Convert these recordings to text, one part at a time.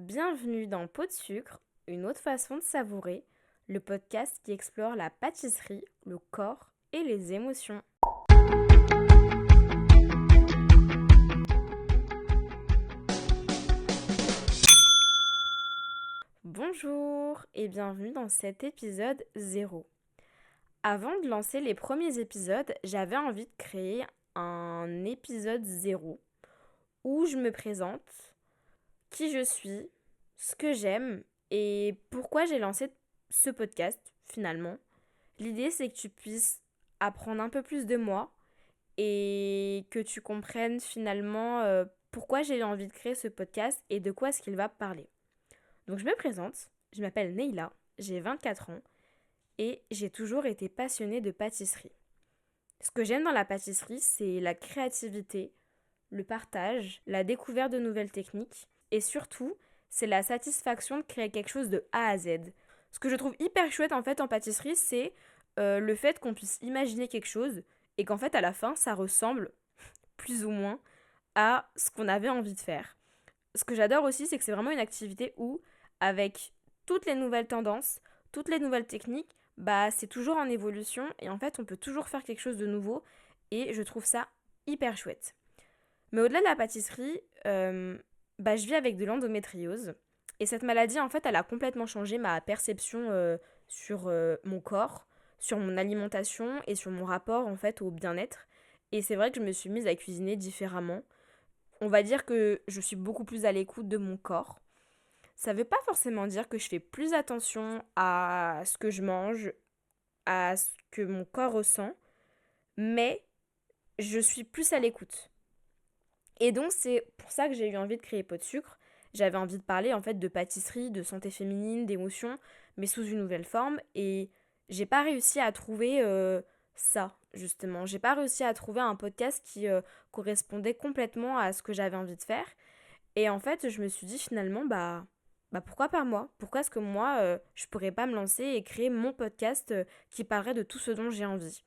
Bienvenue dans Pot de sucre, une autre façon de savourer, le podcast qui explore la pâtisserie, le corps et les émotions. Bonjour et bienvenue dans cet épisode 0. Avant de lancer les premiers épisodes, j'avais envie de créer un épisode 0 où je me présente, qui je suis, ce que j'aime et pourquoi j'ai lancé ce podcast finalement. L'idée c'est que tu puisses apprendre un peu plus de moi et que tu comprennes finalement pourquoi j'ai eu envie de créer ce podcast et de quoi est-ce qu'il va parler. Donc je me présente, je m'appelle Neila, j'ai 24 ans et j'ai toujours été passionnée de pâtisserie. Ce que j'aime dans la pâtisserie, c'est la créativité, le partage, la découverte de nouvelles techniques et surtout, c'est la satisfaction de créer quelque chose de A à Z. Ce que je trouve hyper chouette en fait en pâtisserie, c'est le fait qu'on puisse imaginer quelque chose et qu'en fait à la fin, ça ressemble plus ou moins à ce qu'on avait envie de faire. Ce que j'adore aussi, c'est que c'est vraiment une activité où, avec toutes les nouvelles tendances, toutes les nouvelles techniques, c'est toujours en évolution et en fait, on peut toujours faire quelque chose de nouveau et je trouve ça hyper chouette. Mais au-delà de la pâtisserie, je vis avec de l'endométriose. Et cette maladie, en fait, elle a complètement changé ma perception sur mon corps, sur mon alimentation et sur mon rapport, en fait, au bien-être. Et c'est vrai que je me suis mise à cuisiner différemment. On va dire que je suis beaucoup plus à l'écoute de mon corps. Ça veut pas forcément dire que je fais plus attention à ce que je mange, à ce que mon corps ressent, mais je suis plus à l'écoute. Et donc c'est pour ça que j'ai eu envie de créer Pot de sucre. J'avais envie de parler en fait de pâtisserie, de santé féminine, d'émotions, mais sous une nouvelle forme. Et j'ai pas réussi à trouver ça, justement. J'ai pas réussi à trouver un podcast qui correspondait complètement à ce que j'avais envie de faire. Et en fait, je me suis dit finalement, pourquoi pas moi? Pourquoi est-ce que moi, je pourrais pas me lancer et créer mon podcast qui parlerait de tout ce dont j'ai envie?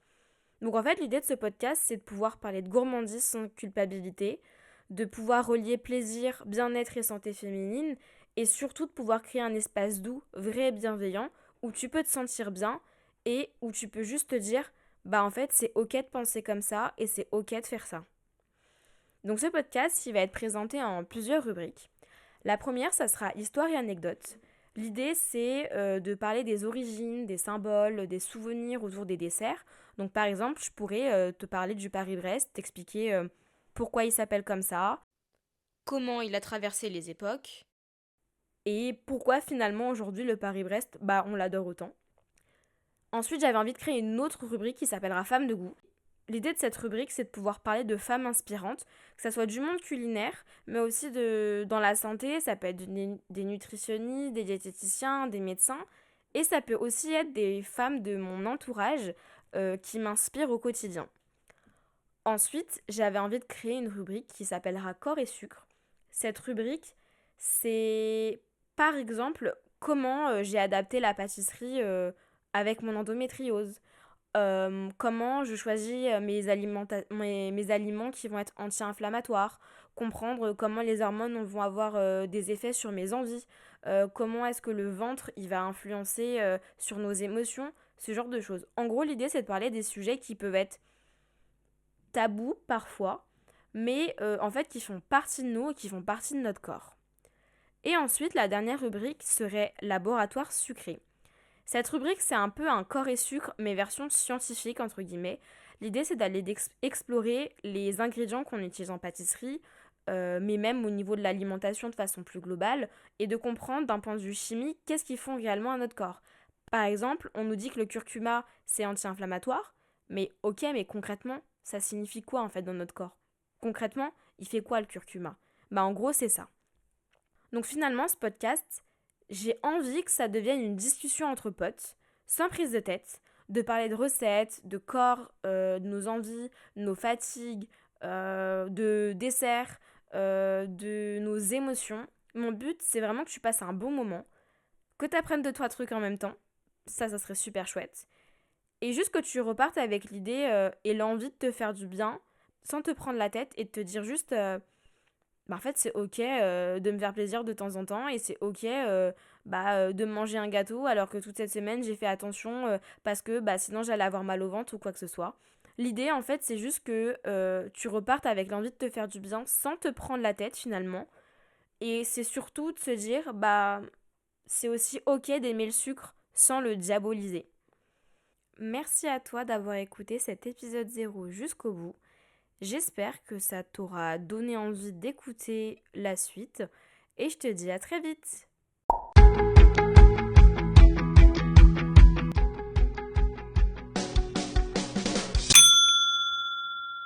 Donc en fait, l'idée de ce podcast, c'est de pouvoir parler de gourmandise sans culpabilité, de pouvoir relier plaisir, bien-être et santé féminine, et surtout de pouvoir créer un espace doux, vrai et bienveillant, où tu peux te sentir bien et où tu peux juste te dire, en fait, c'est ok de penser comme ça et c'est ok de faire ça. Donc ce podcast, il va être présenté en plusieurs rubriques. La première, ça sera histoire et anecdotes. L'idée, c'est de parler des origines, des symboles, des souvenirs autour des desserts. Donc par exemple, je pourrais te parler du Paris-Brest, t'expliquer pourquoi il s'appelle comme ça, comment il a traversé les époques, et pourquoi finalement aujourd'hui le Paris-Brest, on l'adore autant. Ensuite, j'avais envie de créer une autre rubrique qui s'appellera Femmes de goût. L'idée de cette rubrique, c'est de pouvoir parler de femmes inspirantes, que ça soit du monde culinaire, mais aussi dans la santé. Ça peut être des nutritionnistes, des diététiciens, des médecins. Et ça peut aussi être des femmes de mon entourage qui m'inspirent au quotidien. Ensuite, j'avais envie de créer une rubrique qui s'appellera Corps et sucre. Cette rubrique, c'est par exemple comment j'ai adapté la pâtisserie avec mon endométriose. Comment je choisis mes aliments qui vont être anti-inflammatoires, comprendre comment les hormones vont avoir des effets sur mes envies, comment est-ce que le ventre il va influencer sur nos émotions, ce genre de choses. En gros, l'idée c'est de parler des sujets qui peuvent être tabous parfois, mais en fait qui font partie de nous et qui font partie de notre corps. Et ensuite, la dernière rubrique serait laboratoire sucré. Cette rubrique, c'est un peu un corps et sucre, mais version scientifique, entre guillemets. L'idée, c'est d'aller explorer les ingrédients qu'on utilise en pâtisserie, mais même au niveau de l'alimentation de façon plus globale, et de comprendre d'un point de vue chimique qu'est-ce qu'ils font réellement à notre corps. Par exemple, on nous dit que le curcuma, c'est anti-inflammatoire, mais ok, mais concrètement, ça signifie quoi en fait dans notre corps? Concrètement, il fait quoi le curcuma? En gros, c'est ça. Donc finalement, ce podcast, j'ai envie que ça devienne une discussion entre potes, sans prise de tête, de parler de recettes, de corps, de nos envies, de nos fatigues, de desserts, de nos émotions. Mon but, c'est vraiment que tu passes un bon moment, que tu apprennes 2-3 trucs en même temps. Ça serait super chouette. Et juste que tu repartes avec l'idée et l'envie de te faire du bien, sans te prendre la tête et de te dire juste bah, en fait, c'est OK, de me faire plaisir de temps en temps et c'est OK, de manger un gâteau alors que toute cette semaine, j'ai fait attention, parce que, sinon j'allais avoir mal au ventre ou quoi que ce soit. L'idée, en fait, c'est juste que, tu repartes avec l'envie de te faire du bien sans te prendre la tête finalement et c'est surtout de se dire, c'est aussi OK d'aimer le sucre sans le diaboliser. Merci à toi d'avoir écouté cet épisode 0 jusqu'au bout. J'espère que ça t'aura donné envie d'écouter la suite et je te dis à très vite.